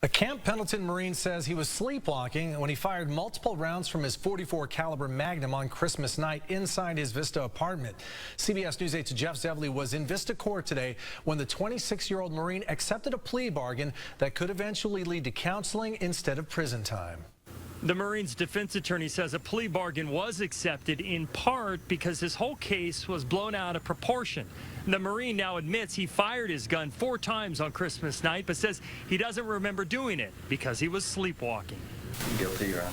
A Camp Pendleton Marine says he was sleepwalking when he fired multiple rounds from his .44 caliber Magnum on Christmas night inside his Vista apartment. CBS News 8's Jeff Zevely was in Vista Court today when the 26-year-old Marine accepted a plea bargain that could eventually lead to counseling instead of prison time. The Marine's defense attorney says a plea bargain was accepted in part because his whole case was blown out of proportion. The Marine now admits he fired his gun 4 times on Christmas night, but says he doesn't remember doing it because he was sleepwalking. Guilty, Your Honor.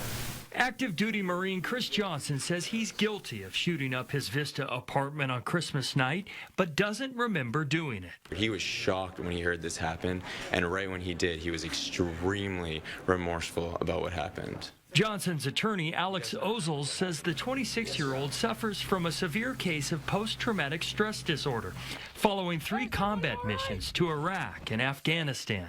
Active duty Marine Chris Johnson says he's guilty of shooting up his Vista apartment on Christmas night, but doesn't remember doing it. He was shocked when he heard this happen, and right when he did, he was extremely remorseful about what happened. Johnson's attorney, Alex Ozols, says the 26-year-old suffers from a severe case of post-traumatic stress disorder following 3 combat missions to Iraq and Afghanistan.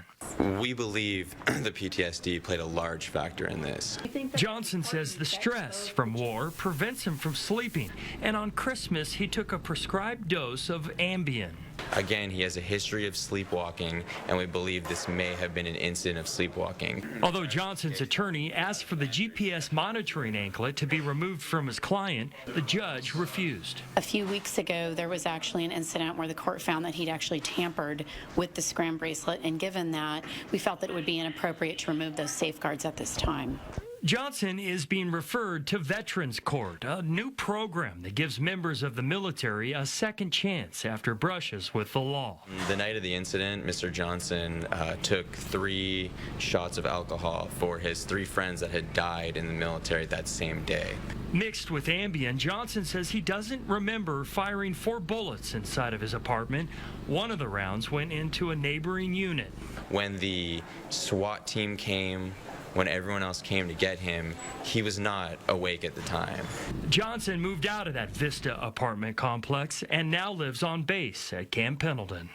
We believe the PTSD played a large factor in this. Johnson says the stress from war prevents him from sleeping, and on Christmas he took a prescribed dose of Ambien. Again, he has a history of sleepwalking, and we believe this may have been an incident of sleepwalking. Although Johnson's attorney asked for the GPS monitoring anklet to be removed from his client, the judge refused. A few weeks ago, there was actually an incident where the court found that he'd actually tampered with the scram bracelet, and given that, we felt that it would be inappropriate to remove those safeguards at this time. Johnson is being referred to Veterans Court, a new program that gives members of the military a second chance after brushes with the law. The night of the incident, Mr. Johnson took 3 shots of alcohol for his 3 friends that had died in the military that same day. Mixed with Ambien, Johnson says he doesn't remember firing 4 bullets inside of his apartment. One of the rounds went into a neighboring unit. When the SWAT team came, when everyone else came to get him, he was not awake at the time. Johnson moved out of that Vista apartment complex and now lives on base at Camp Pendleton.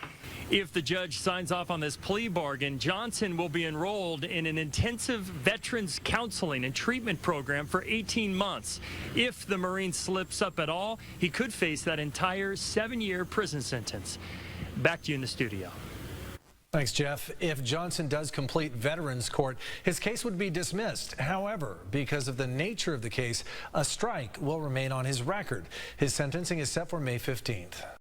If the judge signs off on this plea bargain, Johnson will be enrolled in an intensive veterans counseling and treatment program for 18 months. If the Marine slips up at all, he could face that entire 7-year prison sentence. Back to you in the studio. Thanks, Jeff. If Johnson does complete Veterans Court, his case would be dismissed. However, because of the nature of the case, a strike will remain on his record. His sentencing is set for May 15th.